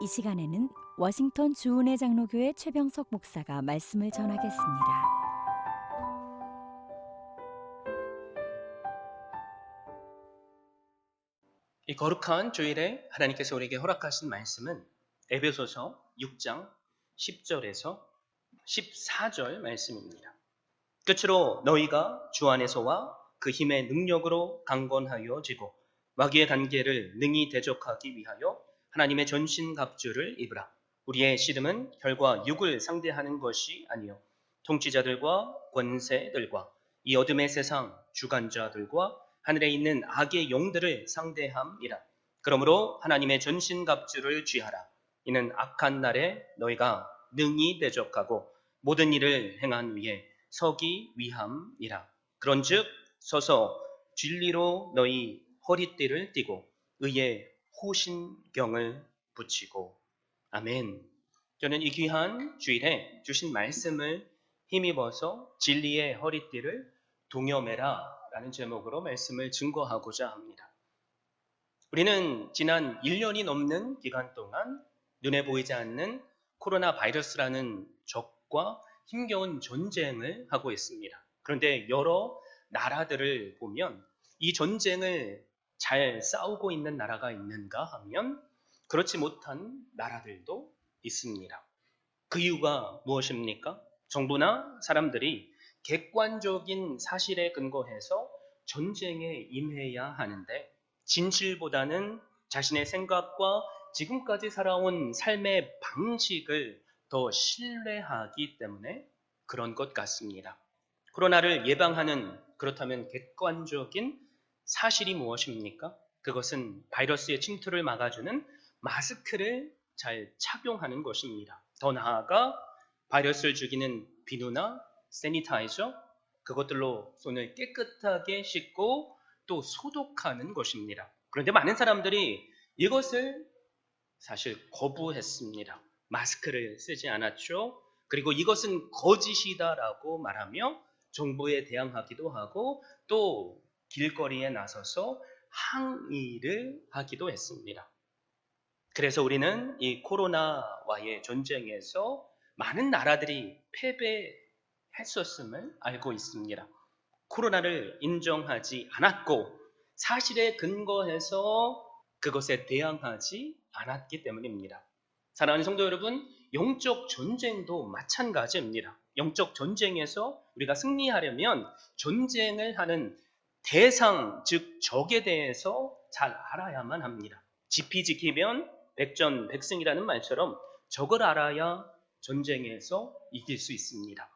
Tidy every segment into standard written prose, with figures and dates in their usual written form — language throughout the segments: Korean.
이 시간에는 워싱턴 주은혜 장로교회 최병석 목사가 말씀을 전하겠습니다. 이 거룩한 주일에 하나님께서 우리에게 허락하신 말씀은 에베소서 6장 10절에서 14절 말씀입니다. 끝으로 너희가 주 안에서와 그 힘의 능력으로 강건하여지고 마귀의 관계를 능히 대적하기 위하여 하나님의 전신갑주를 입으라. 우리의 씨름은 혈과 육을 상대하는 것이 아니요 통치자들과 권세들과 이 어둠의 세상 주관자들과 하늘에 있는 악의 영들을 상대함이라. 그러므로 하나님의 전신갑주를 취하라. 이는 악한 날에 너희가 능히 대적하고 모든 일을 행한 위에 서기 위함이라. 그런즉 서서 진리로 너희 허리띠를 띠고 의의 호신경을 붙이고. 아멘. 저는 이 귀한 주일에 주신 말씀을 힘입어서 진리의 허리띠를 동여매라 라는 제목으로 말씀을 증거하고자 합니다. 우리는 지난 1년이 넘는 기간 동안 눈에 보이지 않는 코로나 바이러스라는 적과 힘겨운 전쟁을 하고 있습니다. 그런데 여러 나라들을 보면 이 전쟁을 잘 싸우고 있는 나라가 있는가 하면 그렇지 못한 나라들도 있습니다. 그 이유가 무엇입니까? 정부나 사람들이 객관적인 사실에 근거해서 전쟁에 임해야 하는데 진실보다는 자신의 생각과 지금까지 살아온 삶의 방식을 더 신뢰하기 때문에 그런 것 같습니다. 코로나를 예방하는 그렇다면 객관적인 사실이 무엇입니까? 그것은 바이러스의 침투를 막아주는 마스크를 잘 착용하는 것입니다. 더 나아가 바이러스를 죽이는 비누나 세니타이저, 그것들로 손을 깨끗하게 씻고 또 소독하는 것입니다. 그런데 많은 사람들이 이것을 사실 거부했습니다. 마스크를 쓰지 않았죠. 그리고 이것은 거짓이다라고 말하며 정부에 대항하기도 하고 또 길거리에 나서서 항의를 하기도 했습니다. 그래서 우리는 이 코로나와의 전쟁에서 많은 나라들이 패배했었음을 알고 있습니다. 코로나를 인정하지 않았고 사실에 근거해서 그것에 대항하지 않았기 때문입니다. 사랑하는 성도 여러분, 영적 전쟁도 마찬가지입니다. 영적 전쟁에서 우리가 승리하려면 전쟁을 하는 대상, 즉 적에 대해서 잘 알아야만 합니다. 지피 지키면 백전백승이라는 말처럼 적을 알아야 전쟁에서 이길 수 있습니다.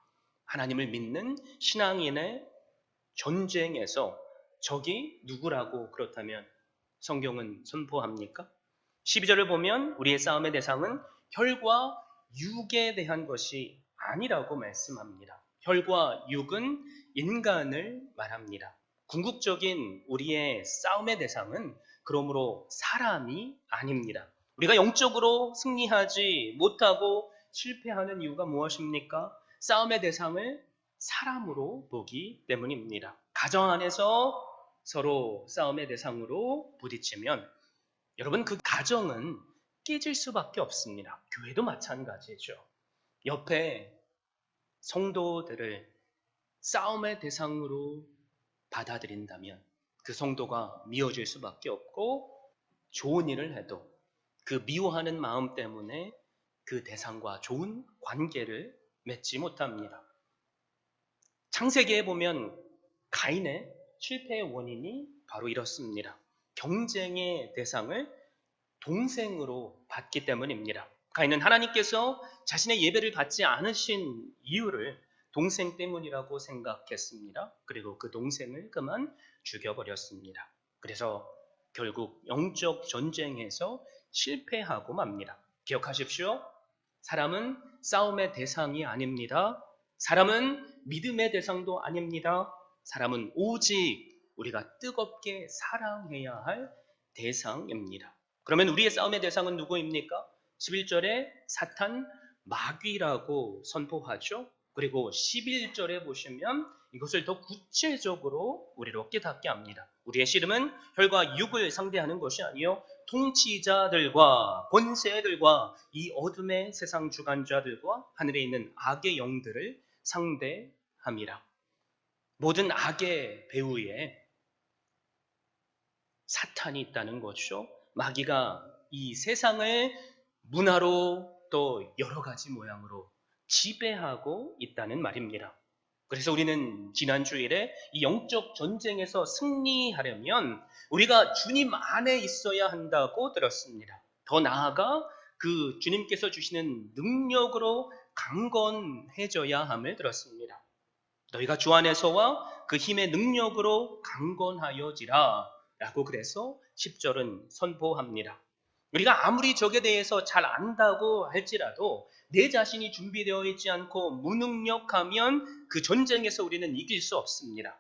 하나님을 믿는 신앙인의 전쟁에서 적이 누구라고 그렇다면 성경은 선포합니까? 12절을 보면 우리의 싸움의 대상은 혈과 육에 대한 것이 아니라고 말씀합니다. 혈과 육은 인간을 말합니다. 궁극적인 우리의 싸움의 대상은 그러므로 사람이 아닙니다. 우리가 영적으로 승리하지 못하고 실패하는 이유가 무엇입니까? 싸움의 대상을 사람으로 보기 때문입니다. 가정 안에서 서로 싸움의 대상으로 부딪히면 여러분 그 가정은 깨질 수밖에 없습니다. 교회도 마찬가지죠. 옆에 성도들을 싸움의 대상으로 받아들인다면 그 성도가 미워질 수밖에 없고 좋은 일을 해도 그 미워하는 마음 때문에 그 대상과 좋은 관계를 맺지 못합니다. 창세기에 보면 가인의 실패의 원인이 바로 이렇습니다. 경쟁의 대상을 동생으로 받기 때문입니다. 가인은 하나님께서 자신의 예배를 받지 않으신 이유를 동생 때문이라고 생각했습니다. 그리고 그 동생을 그만 죽여버렸습니다. 그래서 결국 영적 전쟁에서 실패하고 맙니다. 기억하십시오. 사람은 싸움의 대상이 아닙니다. 사람은 믿음의 대상도 아닙니다. 사람은 오직 우리가 뜨겁게 사랑해야 할 대상입니다. 그러면 우리의 싸움의 대상은 누구입니까? 11절에 사탄 마귀라고 선포하죠. 그리고 11절에 보시면 이것을 더 구체적으로 우리로 깨닫게 합니다. 우리의 씨름은 혈과 육을 상대하는 것이 아니요 통치자들과 권세들과 이 어둠의 세상 주관자들과 하늘에 있는 악의 영들을 상대함이라. 모든 악의 배후에 사탄이 있다는 것이죠. 마귀가 이 세상을 문화로 또 여러 가지 모양으로 지배하고 있다는 말입니다. 그래서 우리는 지난 주일에 이 영적 전쟁에서 승리하려면 우리가 주님 안에 있어야 한다고 들었습니다. 더 나아가 그 주님께서 주시는 능력으로 강건해져야 함을 들었습니다. 너희가 주 안에서와 그 힘의 능력으로 강건하여지라 라고 그래서 10절은 선포합니다. 우리가 아무리 적에 대해서 잘 안다고 할지라도 내 자신이 준비되어 있지 않고 무능력하면 그 전쟁에서 우리는 이길 수 없습니다.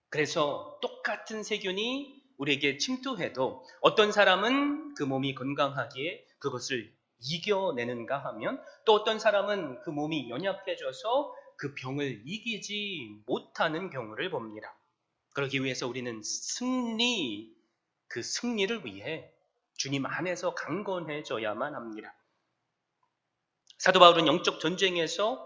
그래서 똑같은 세균이 우리에게 침투해도 어떤 사람은 그 몸이 건강하기에 그것을 이겨내는가 하면 또 어떤 사람은 그 몸이 연약해져서 그 병을 이기지 못하는 경우를 봅니다. 그러기 위해서 우리는 그 승리를 위해 주님 안에서 강건해져야만 합니다. 사도 바울은 영적 전쟁에서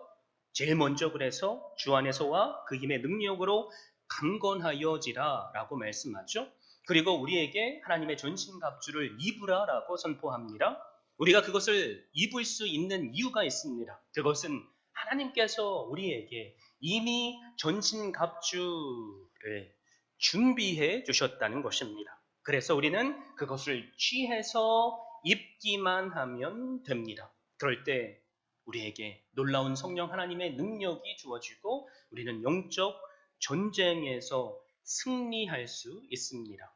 제일 먼저 그래서 주 안에서와 그 힘의 능력으로 강건하여지라 라고 말씀하죠. 그리고 우리에게 하나님의 전신갑주를 입으라라고 선포합니다. 우리가 그것을 입을 수 있는 이유가 있습니다. 그것은 하나님께서 우리에게 이미 전신갑주를 준비해 주셨다는 것입니다. 그래서 우리는 그것을 취해서 입기만 하면 됩니다. 그럴 때 우리에게 놀라운 성령 하나님의 능력이 주어지고 우리는 영적 전쟁에서 승리할 수 있습니다.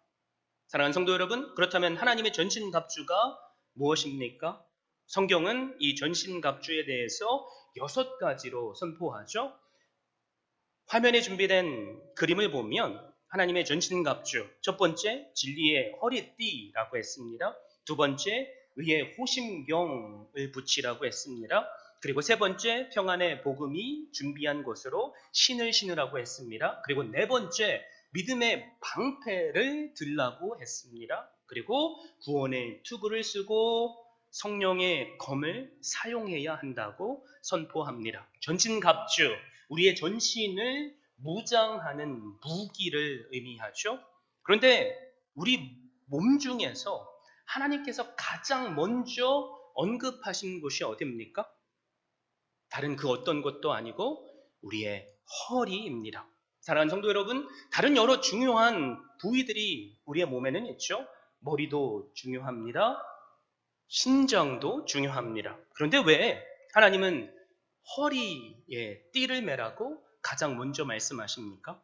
사랑하는 성도 여러분, 그렇다면 하나님의 전신갑주가 무엇입니까? 성경은 이 전신갑주에 대해서 6가지로 선포하죠. 화면에 준비된 그림을 보면 하나님의 전신갑주, 첫 번째 진리의 허리띠라고 했습니다. 두 번째 의의 호심경을 붙이라고 했습니다. 그리고 세 번째 평안의 복음이 준비한 것으로 신을 신으라고 했습니다. 그리고 네 번째 믿음의 방패를 들라고 했습니다. 그리고 구원의 투구를 쓰고 성령의 검을 사용해야 한다고 선포합니다. 전신갑주, 우리의 전신을 무장하는 무기를 의미하죠. 그런데 우리 몸 중에서 하나님께서 가장 먼저 언급하신 곳이 어디입니까? 다른 그 어떤 것도 아니고 우리의 허리입니다. 사랑하는 성도 여러분, 다른 여러 중요한 부위들이 우리의 몸에는 있죠. 머리도 중요합니다. 신장도 중요합니다. 그런데 왜 하나님은 허리에 띠를 매라고 가장 먼저 말씀하십니까?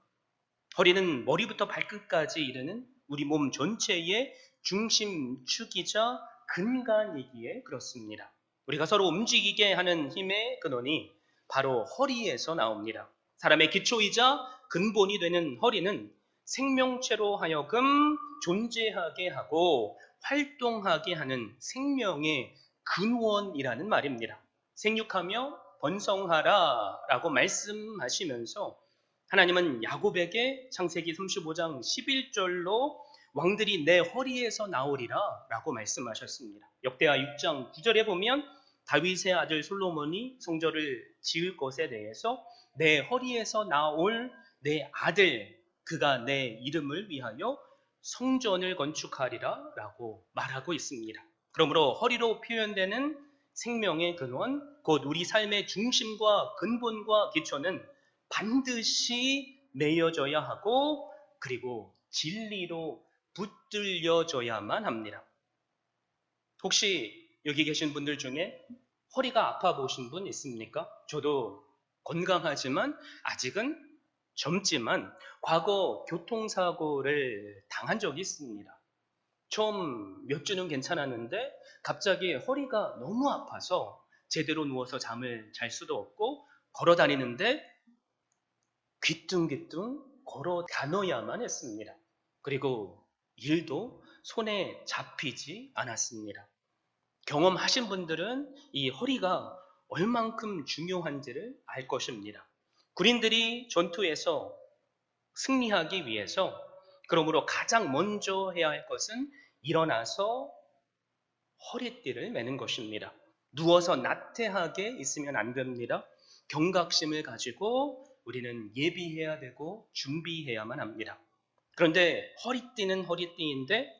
허리는 머리부터 발끝까지 이르는 우리 몸 전체의 중심축이자 근간이기에 그렇습니다. 우리가 서로 움직이게 하는 힘의 근원이 바로 허리에서 나옵니다. 사람의 기초이자 근본이 되는 허리는 생명체로 하여금 존재하게 하고 활동하게 하는 생명의 근원이라는 말입니다. 생육하며 번성하라 라고 말씀하시면서 하나님은 야곱에게 창세기 35장 11절로 왕들이 내 허리에서 나오리라 라고 말씀하셨습니다. 역대하 6장 9절에 보면 다윗의 아들 솔로몬이 성전을 지을 것에 대해서 내 허리에서 나올 내 아들, 그가 내 이름을 위하여 성전을 건축하리라 라고 말하고 있습니다. 그러므로 허리로 표현되는 생명의 근원, 곧 우리 삶의 중심과 근본과 기초는 반드시 매여져야 하고 그리고 진리로 붙들려져야만 합니다. 혹시 여기 계신 분들 중에 허리가 아파 보신 분 있습니까? 저도 건강하지만 아직은 젊지만 과거 교통사고를 당한 적이 있습니다. 처음 몇 주는 괜찮았는데 갑자기 허리가 너무 아파서 제대로 누워서 잠을 잘 수도 없고 걸어 다니는데 귀뚱귀뚱 걸어 다녀야만 했습니다. 그리고 일도 손에 잡히지 않았습니다. 경험하신 분들은 이 허리가 얼만큼 중요한지를 알 것입니다. 군인들이 전투에서 승리하기 위해서 그러므로 가장 먼저 해야 할 것은 일어나서 허리띠를 매는 것입니다. 누워서 나태하게 있으면 안 됩니다. 경각심을 가지고 우리는 예비해야 되고 준비해야만 합니다. 그런데 허리띠는 허리띠인데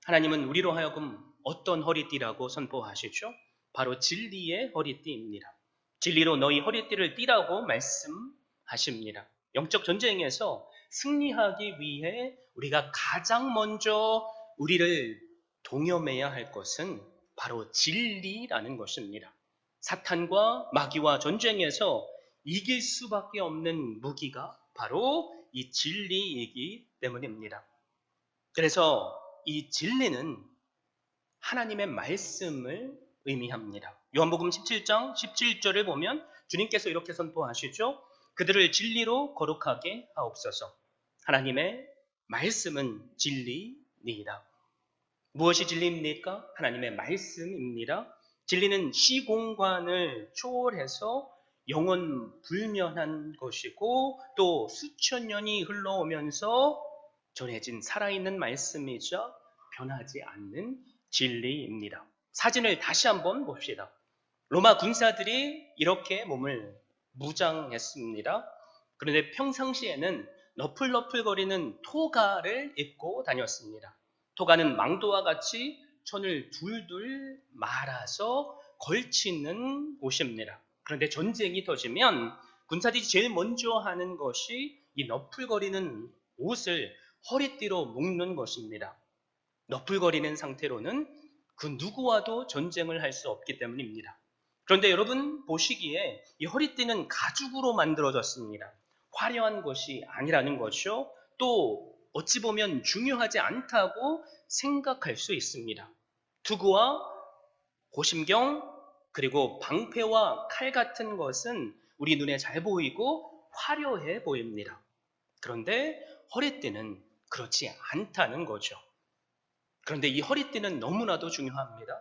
하나님은 우리로 하여금 어떤 허리띠라고 선포하시죠? 바로 진리의 허리띠입니다. 진리로 너희 허리띠를 띠라고 말씀하십니다. 영적 전쟁에서 승리하기 위해 우리가 가장 먼저 우리를 동여매야 할 것은 바로 진리라는 것입니다. 사탄과 마귀와 전쟁에서 이길 수밖에 없는 무기가 바로 이 진리이기 때문입니다. 그래서 이 진리는 하나님의 말씀을 의미합니다. 요한복음 17장 17절을 보면 주님께서 이렇게 선포하시죠. 그들을 진리로 거룩하게 하옵소서. 하나님의 말씀은 진리니이다. 무엇이 진리입니까? 하나님의 말씀입니다. 진리는 시공간을 초월해서 영원 불면한 것이고 또 수천 년이 흘러오면서 전해진 살아있는 말씀이자 변하지 않는 진리입니다. 사진을 다시 한번 봅시다. 로마 군사들이 이렇게 몸을 무장했습니다. 그런데 평상시에는 너플너플거리는 토가를 입고 다녔습니다. 토가는 망토와 같이 천을 둘둘 말아서 걸치는 옷입니다. 그런데 전쟁이 터지면 군사들이 제일 먼저 하는 것이 이 너플거리는 옷을 허리띠로 묶는 것입니다. 너플거리는 상태로는 그 누구와도 전쟁을 할 수 없기 때문입니다. 그런데 여러분 보시기에 이 허리띠는 가죽으로 만들어졌습니다. 화려한 것이 아니라는 것이요. 또 어찌 보면 중요하지 않다고 생각할 수 있습니다. 투구와 고심경 그리고 방패와 칼 같은 것은 우리 눈에 잘 보이고 화려해 보입니다. 그런데 허리띠는 그렇지 않다는 거죠. 그런데 이 허리띠는 너무나도 중요합니다.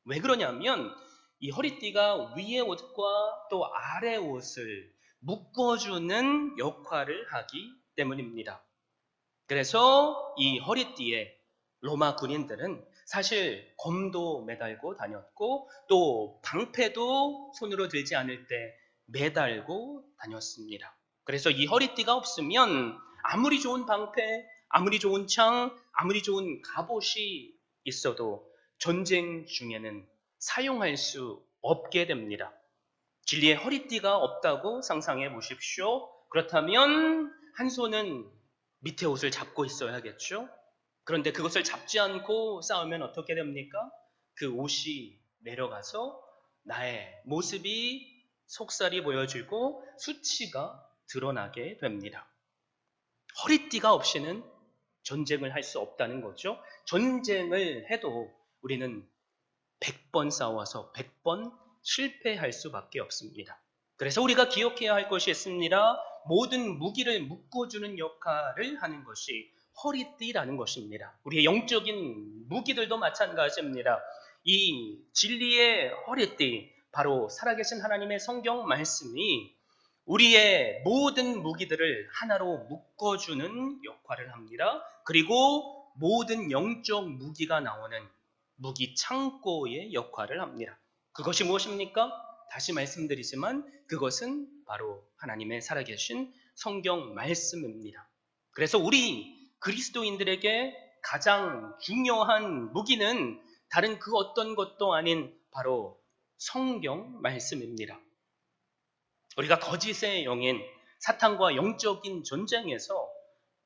왜 그러냐면 이 허리띠가 위의 옷과 또 아래 옷을 묶어주는 역할을 하기 때문입니다. 그래서 이 허리띠에 로마 군인들은 사실 검도 매달고 다녔고 또 방패도 손으로 들지 않을 때 매달고 다녔습니다. 그래서 이 허리띠가 없으면 아무리 좋은 방패, 아무리 좋은 창, 아무리 좋은 갑옷이 있어도 전쟁 중에는 사용할 수 없게 됩니다. 진리의 허리띠가 없다고 상상해 보십시오. 그렇다면 한 손은 밑에 옷을 잡고 있어야겠죠? 그런데 그것을 잡지 않고 싸우면 어떻게 됩니까? 그 옷이 내려가서 나의 모습이 속살이 보여지고 수치가 드러나게 됩니다. 허리띠가 없이는 전쟁을 할 수 없다는 거죠. 전쟁을 해도 우리는 100번 싸워서 100번 실패할 수밖에 없습니다. 그래서 우리가 기억해야 할 것이 있습니다. 모든 무기를 묶어주는 역할을 하는 것이 허리띠라는 것입니다. 우리의 영적인 무기들도 마찬가지입니다. 이 진리의 허리띠, 바로 살아계신 하나님의 성경 말씀이 우리의 모든 무기들을 하나로 묶어주는 역할을 합니다. 그리고 모든 영적 무기가 나오는 무기 창고의 역할을 합니다. 그것이 무엇입니까? 다시 말씀드리지만 그것은 바로 하나님의 살아계신 성경 말씀입니다. 그래서 우리 그리스도인들에게 가장 중요한 무기는 다른 그 어떤 것도 아닌 바로 성경 말씀입니다. 우리가 거짓의 영인 사탄과 영적인 전쟁에서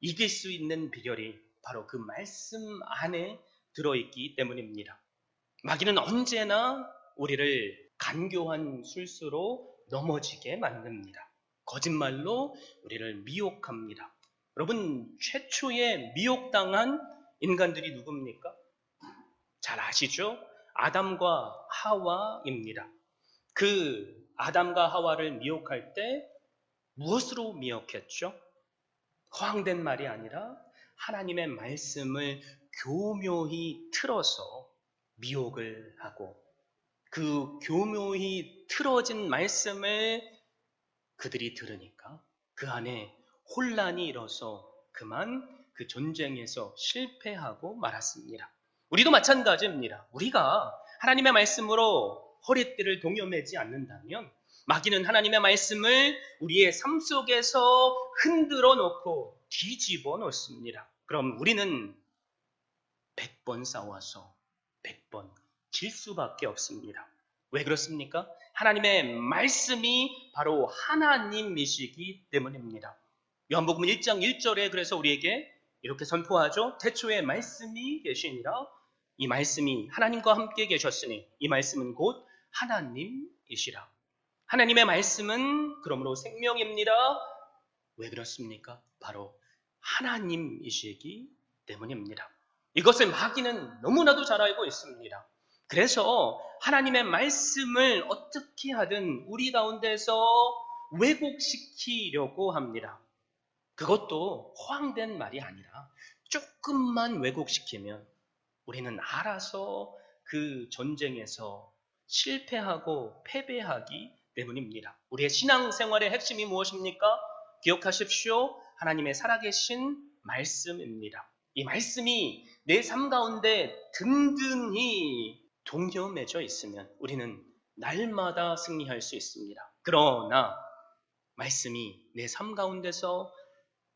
이길 수 있는 비결이 바로 그 말씀 안에 들어있기 때문입니다. 마귀는 언제나 우리를 간교한 술수로 넘어지게 만듭니다. 거짓말로 우리를 미혹합니다. 여러분, 최초의 미혹당한 인간들이 누굽니까? 잘 아시죠? 아담과 하와입니다. 그 아담과 하와를 미혹할 때 무엇으로 미혹했죠? 허황된 말이 아니라 하나님의 말씀을 교묘히 틀어서 미혹을 하고 그 교묘히 틀어진 말씀을 그들이 들으니까 그 안에 혼란이 일어서 그만 그 전쟁에서 실패하고 말았습니다. 우리도 마찬가지입니다. 우리가 하나님의 말씀으로 허리띠를 동여매지 않는다면 마귀는 하나님의 말씀을 우리의 삶 속에서 흔들어 놓고 뒤집어 놓습니다. 그럼 우리는 100번 싸워서 100번 질 수밖에 없습니다. 왜 그렇습니까? 하나님의 말씀이 바로 하나님이시기 때문입니다. 요한복음 1장 1절에 그래서 우리에게 이렇게 선포하죠. 태초에 말씀이 계시니라. 이 말씀이 하나님과 함께 계셨으니 이 말씀은 곧 하나님이시라. 하나님의 말씀은 그러므로 생명입니다. 왜 그렇습니까? 바로 하나님이시기 때문입니다. 이것을 마귀는 너무나도 잘 알고 있습니다. 그래서 하나님의 말씀을 어떻게 하든 우리 가운데서 왜곡시키려고 합니다. 그것도 허황된 말이 아니라 조금만 왜곡시키면 우리는 알아서 그 전쟁에서 실패하고 패배하기 때문입니다. 우리의 신앙생활의 핵심이 무엇입니까? 기억하십시오. 하나님의 살아계신 말씀입니다. 이 말씀이 내 삶 가운데 든든히 동여매져 있으면 우리는 날마다 승리할 수 있습니다. 그러나 말씀이 내 삶 가운데서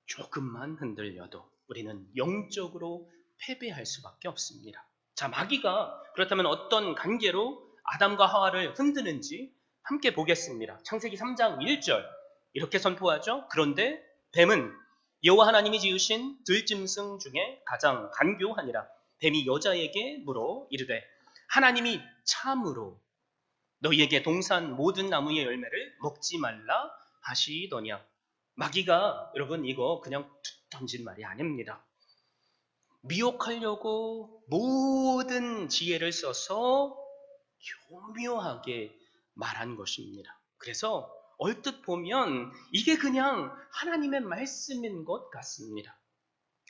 조금만 흔들려도 우리는 영적으로 패배할 수밖에 없습니다. 자, 마귀가 그렇다면 어떤 관계로 아담과 하와를 흔드는지 함께 보겠습니다. 창세기 3장 1절 이렇게 선포하죠. 그런데 뱀은 여호와 하나님이 지으신 들짐승 중에 가장 간교하니라. 뱀이 여자에게 물어 이르되 하나님이 참으로 너희에게 동산 모든 나무의 열매를 먹지 말라 하시더냐. 마귀가 여러분 이거 그냥 툭 던진 말이 아닙니다. 미혹하려고 모든 지혜를 써서 교묘하게 말한 것입니다. 그래서 얼뜻 보면 이게 그냥 하나님의 말씀인 것 같습니다.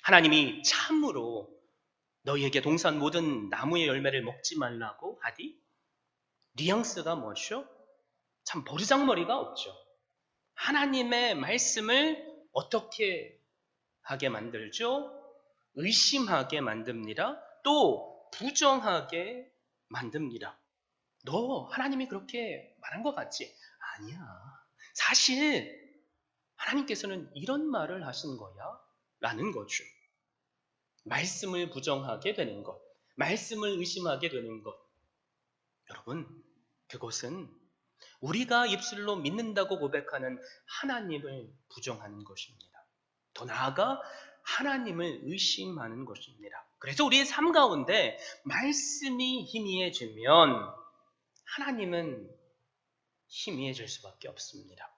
하나님이 참으로 너희에게 동산 모든 나무의 열매를 먹지 말라고 하디? 뉘앙스가 뭐죠? 참 버르장머리가 없죠. 하나님의 말씀을 어떻게 하게 만들죠? 의심하게 만듭니다. 또 부정하게 만듭니다. 너 하나님이 그렇게 말한 것 같지? 아니야. 사실 하나님께서는 이런 말을 하신 거야 라는 거죠. 말씀을 부정하게 되는 것, 말씀을 의심하게 되는 것. 여러분, 그것은 우리가 입술로 믿는다고 고백하는 하나님을 부정하는 것입니다. 더 나아가 하나님을 의심하는 것입니다. 그래서 우리의 삶 가운데 말씀이 희미해지면 하나님은 희미해질 수밖에 없습니다.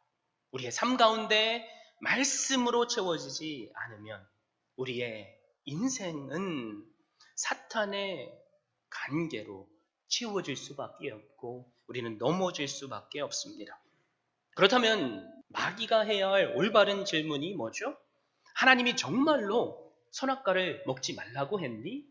우리의 삶 가운데 말씀으로 채워지지 않으면 우리의 인생은 사탄의 관계로 채워질 수밖에 없고 우리는 넘어질 수밖에 없습니다. 그렇다면 마귀가 해야 할 올바른 질문이 뭐죠? 하나님이 정말로 선악과를 먹지 말라고 했니?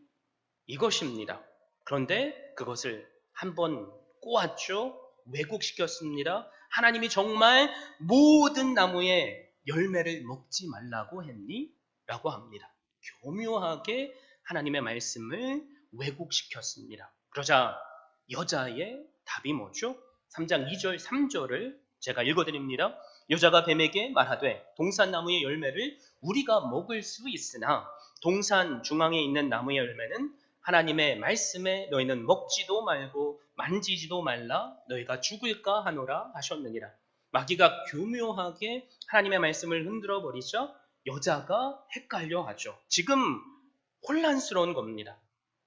이것입니다. 그런데 그것을 한번 꼬았죠. 왜곡시켰습니다. 하나님이 정말 모든 나무의 열매를 먹지 말라고 했니? 라고 합니다. 교묘하게 하나님의 말씀을 왜곡시켰습니다. 그러자 여자의 답이 뭐죠? 3장 2절 3절을 제가 읽어드립니다. 여자가 뱀에게 말하되 동산 나무의 열매를 우리가 먹을 수 있으나 동산 중앙에 있는 나무의 열매는 하나님의 말씀에 너희는 먹지도 말고 만지지도 말라 너희가 죽을까 하노라 하셨느니라. 마귀가 교묘하게 하나님의 말씀을 흔들어 버리죠. 여자가 헷갈려 하죠. 지금 혼란스러운 겁니다.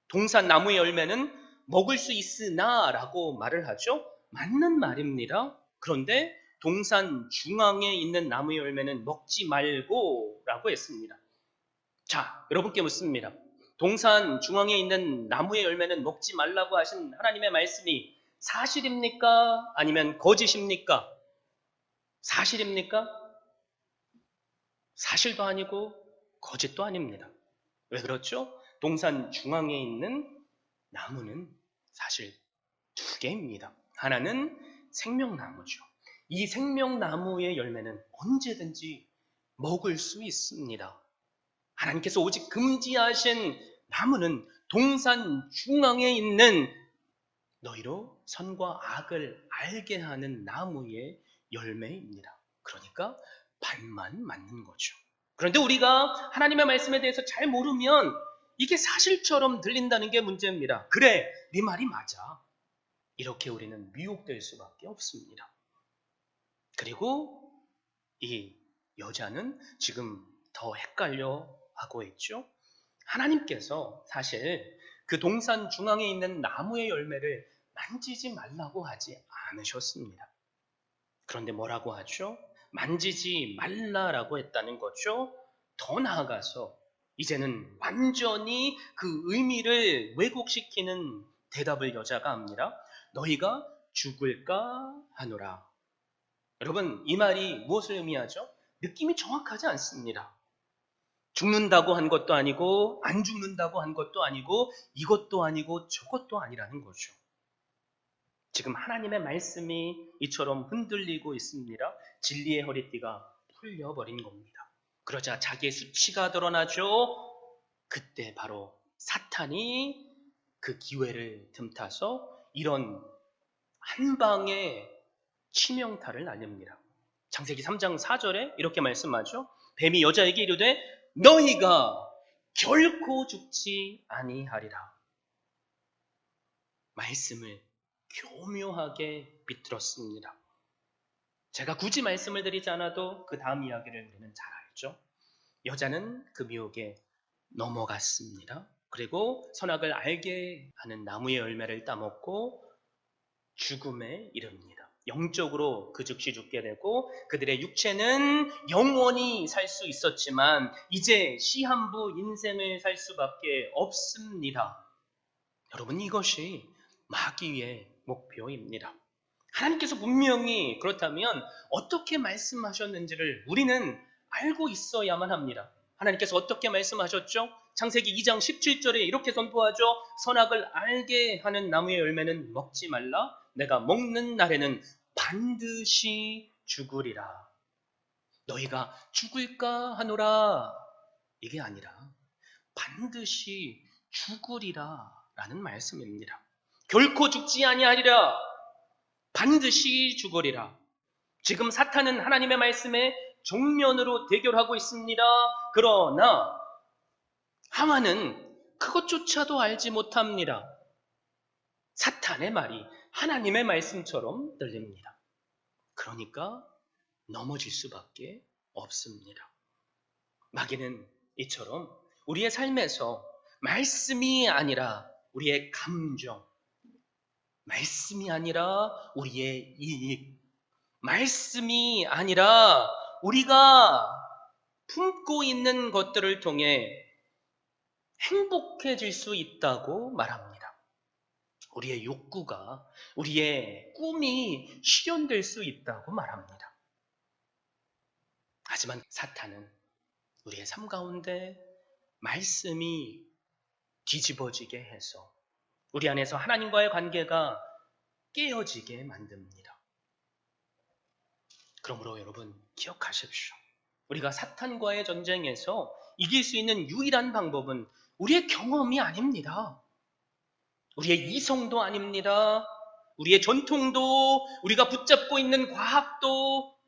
동산 나무의 열매는 먹을 수 있으나 라고 말을 하죠. 맞는 말입니다. 그런데 동산 중앙에 있는 나무의 열매는 먹지 말고 라고 했습니다. 자, 여러분께 묻습니다. 동산 중앙에 있는 나무의 열매는 먹지 말라고 하신 하나님의 말씀이 사실입니까? 아니면 거짓입니까? 사실입니까? 사실도 아니고 거짓도 아닙니다. 왜 그렇죠? 동산 중앙에 있는 나무는 사실 두 개입니다. 하나는 생명나무죠. 이 생명나무의 열매는 언제든지 먹을 수 있습니다. 하나님께서 오직 금지하신 나무는 동산 중앙에 있는 너희로 선과 악을 알게 하는 나무의 열매입니다. 그러니까 반만 맞는 거죠. 그런데 우리가 하나님의 말씀에 대해서 잘 모르면 이게 사실처럼 들린다는 게 문제입니다. 그래, 네 말이 맞아. 이렇게 우리는 미혹될 수밖에 없습니다. 그리고 이 여자는 지금 더 헷갈려 하고 있죠. 하나님께서 사실 그 동산 중앙에 있는 나무의 열매를 만지지 말라고 하지 않으셨습니다. 그런데 뭐라고 하죠? 만지지 말라라고 했다는 거죠. 더 나아가서 이제는 완전히 그 의미를 왜곡시키는 대답을 여자가 합니다. 너희가 죽을까 하노라. 여러분, 이 말이 무엇을 의미하죠? 느낌이 정확하지 않습니다. 죽는다고 한 것도 아니고 안 죽는다고 한 것도 아니고 이것도 아니고 저것도 아니라는 거죠. 지금 하나님의 말씀이 이처럼 흔들리고 있습니다. 진리의 허리띠가 풀려버린 겁니다. 그러자 자기의 수치가 드러나죠. 그때 바로 사탄이 그 기회를 틈타서 이런 한 방의 치명타를 날립니다. 창세기 3장 4절에 이렇게 말씀하죠. 뱀이 여자에게 이르되 너희가 결코 죽지 아니하리라. 말씀을 교묘하게 비틀었습니다. 제가 굳이 말씀을 드리지 않아도 그 다음 이야기를 우리는 잘 알죠. 여자는 그 미혹에 넘어갔습니다. 그리고 선악을 알게 하는 나무의 열매를 따먹고 죽음에 이릅니다. 영적으로 그 즉시 죽게 되고 그들의 육체는 영원히 살 수 있었지만 이제 시한부 인생을 살 수밖에 없습니다. 여러분, 이것이 마귀의 목표입니다. 하나님께서 분명히 그렇다면 어떻게 말씀하셨는지를 우리는 알고 있어야만 합니다. 하나님께서 어떻게 말씀하셨죠? 창세기 2장 17절에 이렇게 선포하죠. 선악을 알게 하는 나무의 열매는 먹지 말라. 내가 먹는 날에는 반드시 죽으리라. 너희가 죽을까 하노라. 이게 아니라 반드시 죽으리라 라는 말씀입니다. 결코 죽지 아니하리라. 반드시 죽으리라. 지금 사탄은 하나님의 말씀에 정면으로 대결하고 있습니다. 그러나 하와는 그것조차도 알지 못합니다. 사탄의 말이 하나님의 말씀처럼 들립니다. 그러니까 넘어질 수밖에 없습니다. 마귀는 이처럼 우리의 삶에서 말씀이 아니라 우리의 감정, 말씀이 아니라 우리의 이익, 말씀이 아니라 우리가 품고 있는 것들을 통해 행복해질 수 있다고 말합니다. 우리의 욕구가, 우리의 꿈이 실현될 수 있다고 말합니다. 하지만 사탄은 우리의 삶 가운데 말씀이 뒤집어지게 해서 우리 안에서 하나님과의 관계가 깨어지게 만듭니다. 그러므로 여러분 기억하십시오. 우리가 사탄과의 전쟁에서 이길 수 있는 유일한 방법은 우리의 경험이 아닙니다. 우리의 이성도 아닙니다. 우리의 전통도, 우리가 붙잡고 있는 과학도,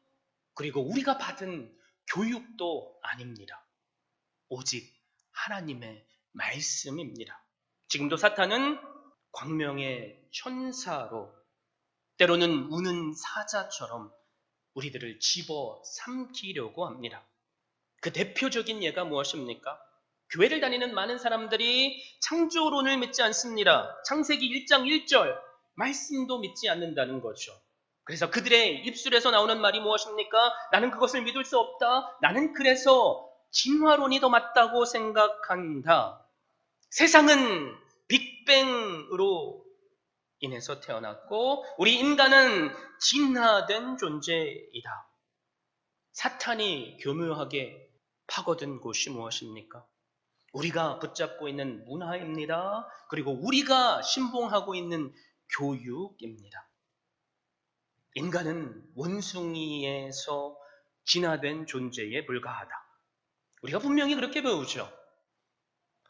그리고 우리가 받은 교육도 아닙니다. 오직 하나님의 말씀입니다. 지금도 사탄은 광명의 천사로, 때로는 우는 사자처럼 우리들을 집어 삼키려고 합니다. 그 대표적인 예가 무엇입니까? 교회를 다니는 많은 사람들이 창조론을 믿지 않습니다. 창세기 1장 1절 말씀도 믿지 않는다는 거죠. 그래서 그들의 입술에서 나오는 말이 무엇입니까? 나는 그것을 믿을 수 없다. 나는 그래서 진화론이 더 맞다고 생각한다. 세상은 빅뱅으로 인해서 태어났고 우리 인간은 진화된 존재이다. 사탄이 교묘하게 파고든 곳이 무엇입니까? 우리가 붙잡고 있는 문화입니다. 그리고 우리가 신봉하고 있는 교육입니다. 인간은 원숭이에서 진화된 존재에 불과하다. 우리가 분명히 그렇게 배우죠.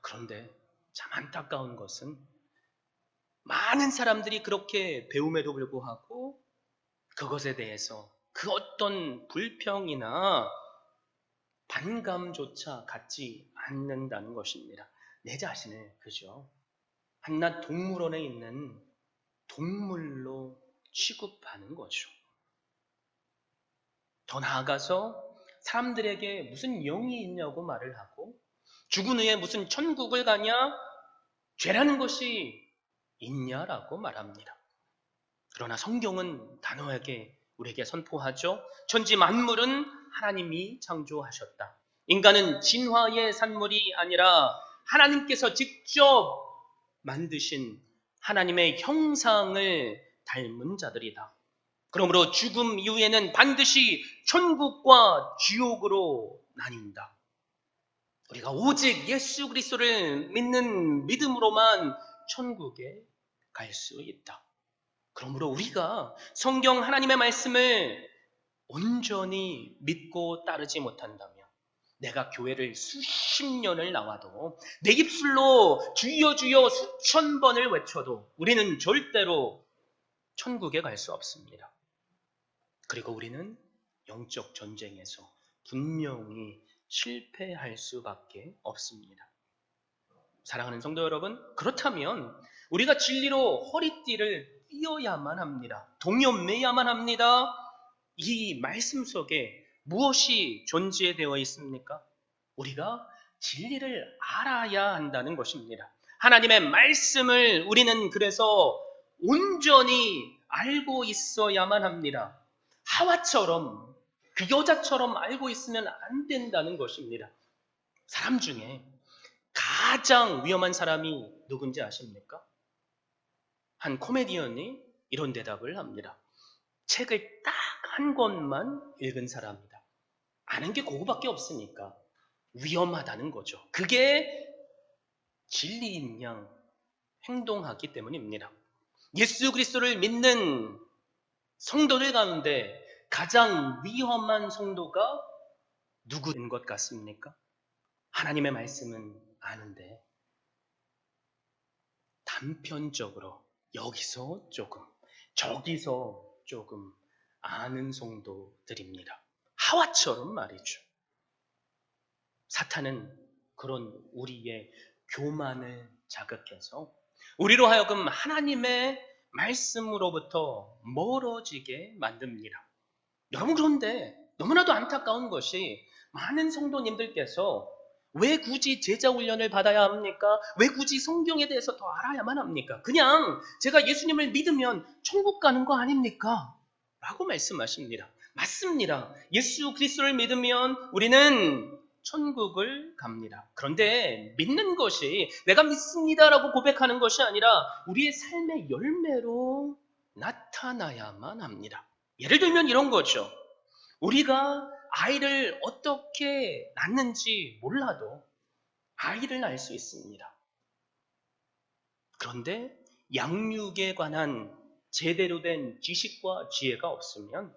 그런데 참 안타까운 것은 많은 사람들이 그렇게 배움에도 불구하고 그것에 대해서 그 어떤 불평이나 반감조차 갖지 않는다는 것입니다. 내 자신을, 그죠? 한낱 동물원에 있는 동물로 취급하는 거죠. 더 나아가서 사람들에게 무슨 영이 있냐고 말을 하고 죽은 후에 무슨 천국을 가냐? 죄라는 것이 있냐라고 말합니다. 그러나 성경은 단호하게 우리에게 선포하죠. 천지 만물은 하나님이 창조하셨다. 인간은 진화의 산물이 아니라 하나님께서 직접 만드신 하나님의 형상을 닮은 자들이다. 그러므로 죽음 이후에는 반드시 천국과 지옥으로 나뉜다. 우리가 오직 예수 그리스도를 믿는 믿음으로만 천국에 갈 수 있다. 그러므로 우리가 성경 하나님의 말씀을 온전히 믿고 따르지 못한다면 내가 교회를 수십 년을 나와도 내 입술로 주여 주여 수천 번을 외쳐도 우리는 절대로 천국에 갈 수 없습니다. 그리고 우리는 영적 전쟁에서 분명히 실패할 수밖에 없습니다. 사랑하는 성도 여러분, 그렇다면 우리가 진리로 허리띠를 띄어야만 합니다. 동여매야만 합니다. 이 말씀 속에 무엇이 존재되어 있습니까? 우리가 진리를 알아야 한다는 것입니다. 하나님의 말씀을 우리는 그래서 온전히 알고 있어야만 합니다. 하와처럼, 그 여자처럼 알고 있으면 안 된다는 것입니다. 사람 중에 가장 위험한 사람이 누군지 아십니까? 한 코미디언이 이런 대답을 합니다. 책을 딱 한 권만 읽은 사람이다. 아는 게 그거밖에 없으니까 위험하다는 거죠. 그게 진리인 양 행동하기 때문입니다. 예수 그리스도를 믿는 성도들 가운데 가장 위험한 성도가 누구인 것 같습니까? 하나님의 말씀은 아는데 단편적으로 여기서 조금 저기서 조금 아는 성도들입니다. 하와처럼 말이죠. 사탄은 그런 우리의 교만을 자극해서 우리로 하여금 하나님의 말씀으로부터 멀어지게 만듭니다. 여러분, 그런데 너무나도 안타까운 것이 많은 성도님들께서 왜 굳이 제자 훈련을 받아야 합니까? 왜 굳이 성경에 대해서 더 알아야만 합니까? 그냥 제가 예수님을 믿으면 천국 가는 거 아닙니까? 라고 말씀하십니다. 맞습니다. 예수 그리스도를 믿으면 우리는 천국을 갑니다. 그런데 믿는 것이 내가 믿습니다라고 고백하는 것이 아니라 우리의 삶의 열매로 나타나야만 합니다. 예를 들면 이런 거죠. 우리가 아이를 어떻게 낳는지 몰라도 아이를 낳을 수 있습니다. 그런데 양육에 관한 제대로 된 지식과 지혜가 없으면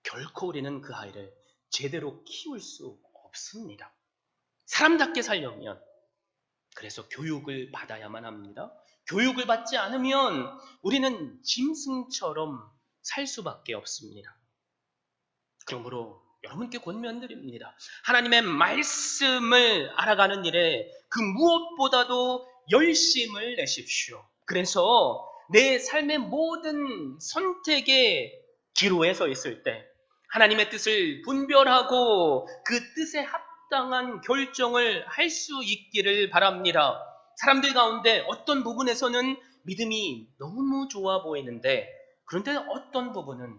결코 우리는 그 아이를 제대로 키울 수 없습니다. 사람답게 살려면 그래서 교육을 받아야만 합니다. 교육을 받지 않으면 우리는 짐승처럼 살 수밖에 없습니다. 그러므로 여러분께 권면드립니다. 하나님의 말씀을 알아가는 일에 그 무엇보다도 열심을 내십시오. 그래서 내 삶의 모든 선택의 기로에 서 있을 때 하나님의 뜻을 분별하고 그 뜻에 합당한 결정을 할 수 있기를 바랍니다. 사람들 가운데 어떤 부분에서는 믿음이 너무 좋아 보이는데 그런데 어떤 부분은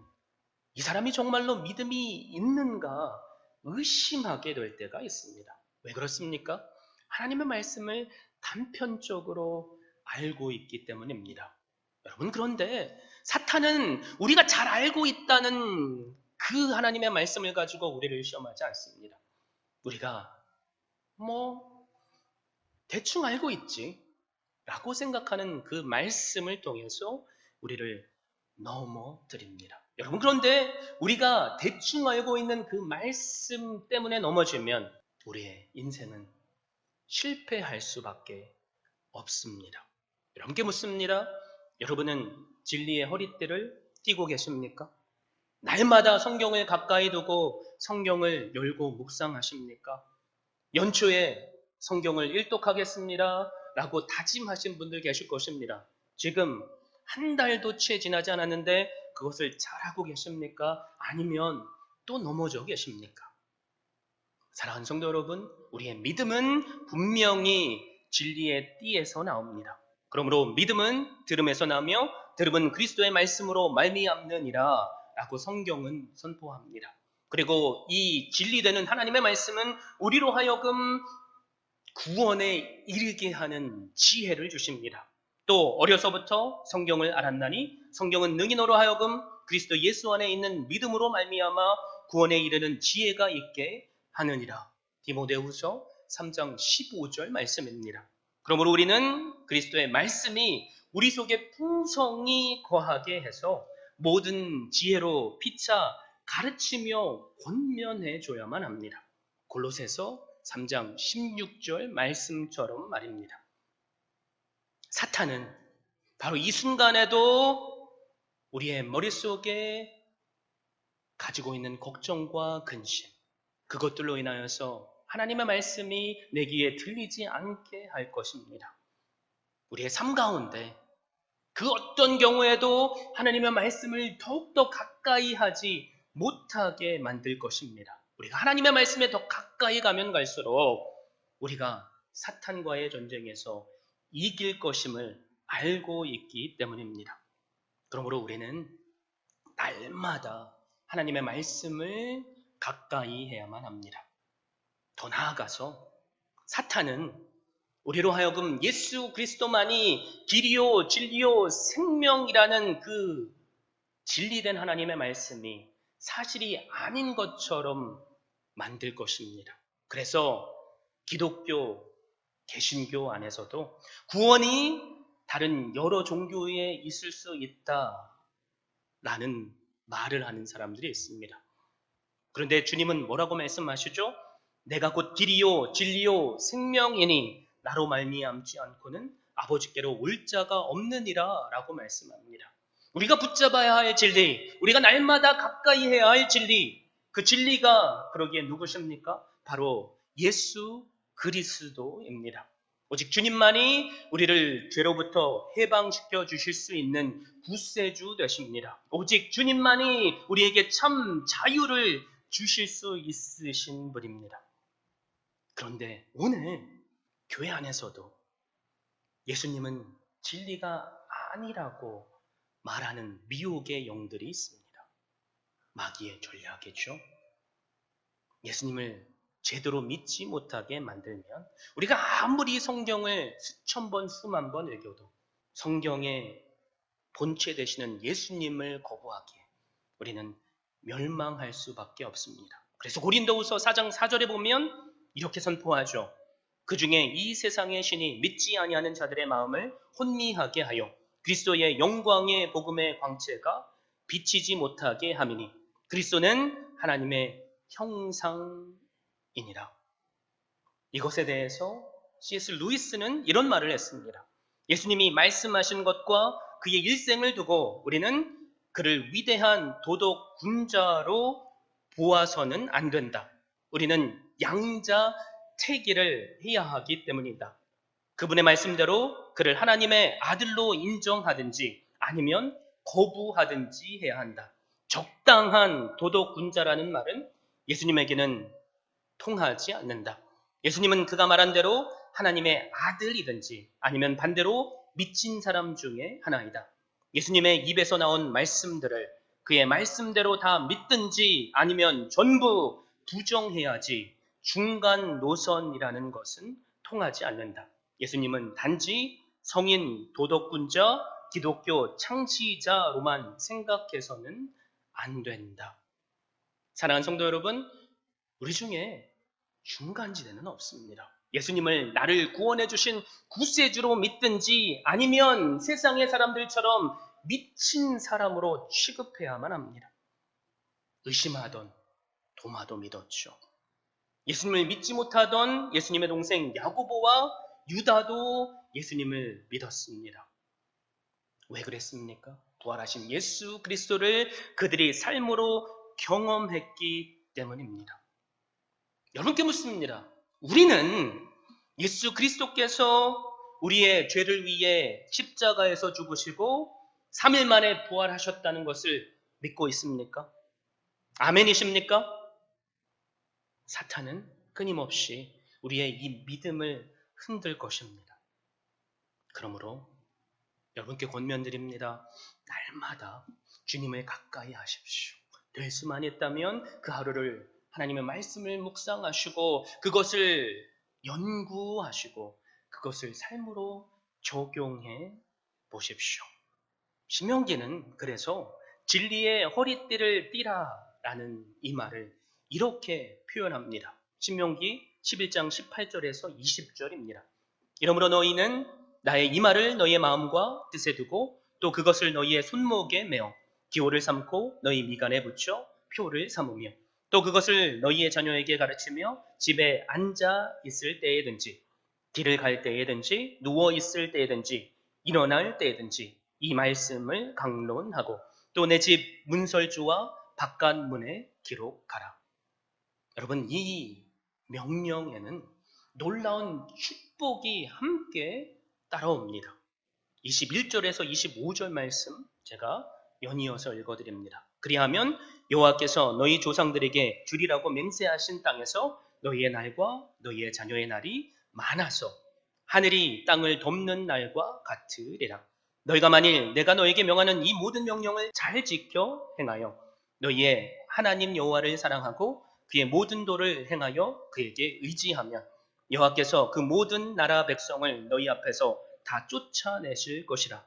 이 사람이 정말로 믿음이 있는가 의심하게 될 때가 있습니다. 왜 그렇습니까? 하나님의 말씀을 단편적으로 알고 있기 때문입니다. 여러분, 그런데 사탄은 우리가 잘 알고 있다는 그 하나님의 말씀을 가지고 우리를 시험하지 않습니다. 우리가 대충 알고 있지 라고 생각하는 그 말씀을 통해서 우리를 넘어뜨립니다. 여러분, 그런데 우리가 대충 알고 있는 그 말씀 때문에 넘어지면 우리의 인생은 실패할 수밖에 없습니다. 여러분께 묻습니다. 여러분은 진리의 허리띠를 띠고 계십니까? 날마다 성경을 가까이 두고 성경을 열고 묵상하십니까? 연초에 성경을 일독하겠습니다 라고 다짐하신 분들 계실 것입니다. 지금 한 달도 채 지나지 않았는데 그것을 잘하고 계십니까? 아니면 또 넘어져 계십니까? 사랑하는 성도 여러분, 우리의 믿음은 분명히 진리의 띠에서 나옵니다. 그러므로 믿음은 들음에서 나며 들음은 그리스도의 말씀으로 말미암느니라 라고 성경은 선포합니다. 그리고 이 진리되는 하나님의 말씀은 우리로 하여금 구원에 이르게 하는 지혜를 주십니다. 또 어려서부터 성경을 알았나니 성경은 능인으로 하여금 그리스도 예수 안에 있는 믿음으로 말미암아 구원에 이르는 지혜가 있게 하느니라. 디모데후서 3장 15절 말씀입니다. 그러므로 우리는 그리스도의 말씀이 우리 속에 풍성히 거하게 해서 모든 지혜로 피차 가르치며 권면해 줘야만 합니다. 골로새서 3장 16절 말씀처럼 말입니다. 사탄은 바로 이 순간에도 우리의 머릿속에 가지고 있는 걱정과 근심, 그것들로 인하여서 하나님의 말씀이 내 귀에 들리지 않게 할 것입니다. 우리의 삶 가운데 그 어떤 경우에도 하나님의 말씀을 더욱더 가까이 하지 못하게 만들 것입니다. 우리가 하나님의 말씀에 더 가까이 가면 갈수록 우리가 사탄과의 전쟁에서 이길 것임을 알고 있기 때문입니다. 그러므로 우리는 날마다 하나님의 말씀을 가까이 해야만 합니다. 더 나아가서 사탄은 우리로 하여금 예수 그리스도만이 길이요 진리요 생명이라는 그 진리된 하나님의 말씀이 사실이 아닌 것처럼 만들 것입니다. 그래서 기독교, 개신교 안에서도 구원이 다른 여러 종교에 있을 수 있다라는 말을 하는 사람들이 있습니다. 그런데 주님은 뭐라고 말씀하시죠? 내가 곧 길이요 진리요 생명이니 나로 말미암지 않고는 아버지께로 올 자가 없느니라 라고 말씀합니다. 우리가 붙잡아야 할 진리, 우리가 날마다 가까이 해야 할 진리, 그 진리가 그러기에 누구십니까? 바로 예수 그리스도입니다. 오직 주님만이 우리를 죄로부터 해방시켜 주실 수 있는 구세주 되십니다. 오직 주님만이 우리에게 참 자유를 주실 수 있으신 분입니다. 그런데 오늘 교회 안에서도 예수님은 진리가 아니라고 말하는 미혹의 영들이 있습니다. 마귀의 전략이죠. 예수님을 제대로 믿지 못하게 만들면 우리가 아무리 성경을 수천 번, 수만 번 읽어도 성경의 본체 되시는 예수님을 거부하기에 우리는 멸망할 수밖에 없습니다. 그래서 고린도후서 4장 4절에 보면 이렇게 선포하죠. 그 중에 이 세상의 신이 믿지 아니하는 자들의 마음을 혼미하게 하여 그리스도의 영광의 복음의 광채가 비치지 못하게 함이니 그리스도는 하나님의 형상이니라. 이것에 대해서 C.S. 루이스는 이런 말을 했습니다. 예수님이 말씀하신 것과 그의 일생을 두고 우리는 그를 위대한 도덕 군자로 보아서는 안 된다. 우리는 양자 태기를 해야 하기 때문이다. 그분의 말씀대로 그를 하나님의 아들로 인정하든지 아니면 거부하든지 해야 한다. 적당한 도덕 군자라는 말은 예수님에게는 통하지 않는다. 예수님은 그가 말한 대로 하나님의 아들이든지 아니면 반대로 미친 사람 중에 하나이다. 예수님의 입에서 나온 말씀들을 그의 말씀대로 다 믿든지 아니면 전부 부정해야지 중간 노선이라는 것은 통하지 않는다. 예수님은 단지 성인 도덕군자, 기독교 창시자로만 생각해서는 안 된다. 사랑하는 성도 여러분, 우리 중에 중간지대는 없습니다. 예수님을 나를 구원해 주신 구세주로 믿든지 아니면 세상의 사람들처럼 미친 사람으로 취급해야만 합니다. 의심하던 도마도 믿었죠. 예수님을 믿지 못하던 예수님의 동생 야고보와 유다도 예수님을 믿었습니다. 왜 그랬습니까? 부활하신 예수 그리스도를 그들이 삶으로 경험했기 때문입니다. 여러분께 묻습니다. 우리는 예수 그리스도께서 우리의 죄를 위해 십자가에서 죽으시고 3일 만에 부활하셨다는 것을 믿고 있습니까? 아멘이십니까? 사탄은 끊임없이 우리의 이 믿음을 흔들 것입니다. 그러므로 여러분께 권면드립니다. 날마다 주님을 가까이 하십시오. 될 수만 있다면 그 하루를 하나님의 말씀을 묵상하시고 그것을 연구하시고 그것을 삶으로 적용해 보십시오. 신명기는 그래서 진리의 허리띠를 띠라라는 이 말을 이렇게 표현합니다. 신명기 11장 18절에서 20절입니다. 이러므로 너희는 나의 이 말을 너희의 마음과 뜻에 두고 또 그것을 너희의 손목에 메어 기호를 삼고 너희 미간에 붙여 표를 삼으며 또 그것을 너희의 자녀에게 가르치며 집에 앉아 있을 때에든지 길을 갈 때에든지 누워 있을 때에든지 일어날 때에든지 이 말씀을 강론하고 또 내 집 문설주와 바깥 문에 기록하라. 여러분, 이 명령에는 놀라운 축복이 함께 따라옵니다. 21절에서 25절 말씀 제가 연이어서 읽어드립니다. 그리하면 여호와께서 너희 조상들에게 주리라고 맹세하신 땅에서 너희의 날과 너희의 자녀의 날이 많아서 하늘이 땅을 덮는 날과 같으리라. 너희가 만일 내가 너에게 명하는 이 모든 명령을 잘 지켜 행하여 너희의 하나님 여호와를 사랑하고 그의 모든 도를 행하여 그에게 의지하면 여호와께서 그 모든 나라 백성을 너희 앞에서 다 쫓아내실 것이라.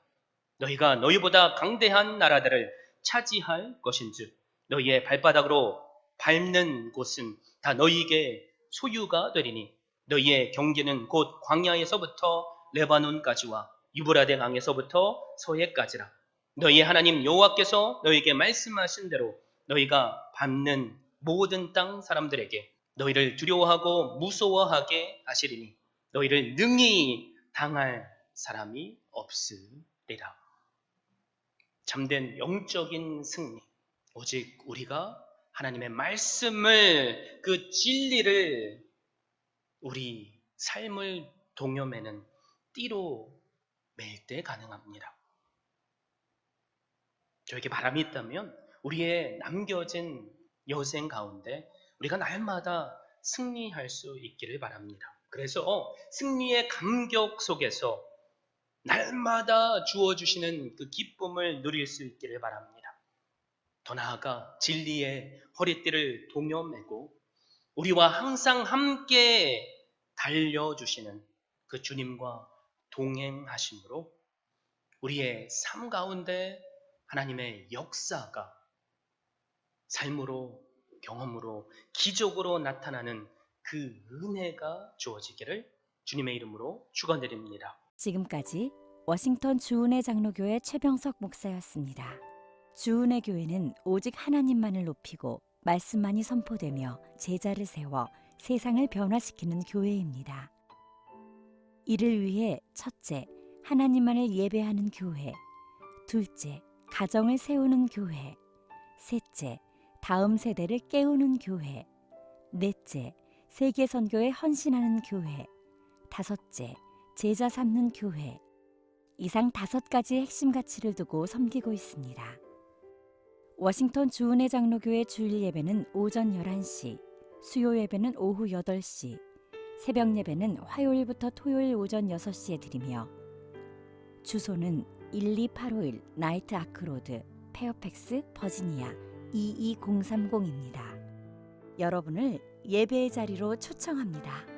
너희가 너희보다 강대한 나라들을 차지할 것인즉 너희의 발바닥으로 밟는 곳은 다 너희에게 소유가 되리니 너희의 경계는 곧 광야에서부터 레바논까지와 유브라데 강에서부터 서해까지라. 너희의 하나님 여호와께서 너희에게 말씀하신 대로 너희가 밟는 모든 땅 사람들에게 너희를 두려워하고 무서워하게 하시리니 너희를 능히 당할 사람이 없으리라. 참된 영적인 승리, 오직 우리가 하나님의 말씀을, 그 진리를 우리 삶을 동여매는 띠로 맬 때 가능합니다. 저에게 바람이 있다면 우리의 남겨진 여생 가운데 우리가 날마다 승리할 수 있기를 바랍니다. 그래서 승리의 감격 속에서 날마다 주어주시는 그 기쁨을 누릴 수 있기를 바랍니다. 더 나아가 진리의 허리띠를 동여매고 우리와 항상 함께 달려주시는 그 주님과 동행하심으로 우리의 삶 가운데 하나님의 역사가 삶으로, 경험으로, 기적으로 나타나는 그 은혜가 주어지기를 주님의 이름으로 축원드립니다. 지금까지 워싱턴 주은혜 장로교회 최병석 목사였습니다. 주은혜 교회는 오직 하나님만을 높이고 말씀만이 선포되며 제자를 세워 세상을 변화시키는 교회입니다. 이를 위해 첫째, 하나님만을 예배하는 교회, 둘째, 가정을 세우는 교회, 셋째, 다음 세대를 깨우는 교회, 넷째, 세계 선교에 헌신하는 교회, 다섯째, 제자 삼는 교회. 이상 5가지의 핵심 가치를 두고 섬기고 있습니다. 워싱턴 주은혜 장로교회 주일 예배는 오전 11시, 수요 예배는 오후 8시, 새벽 예배는 화요일부터 토요일 오전 6시에 드리며 주소는 12851 나이트 아크로드, 페어팩스, 버지니아 22030입니다. 여러분을 예배의 자리로 초청합니다.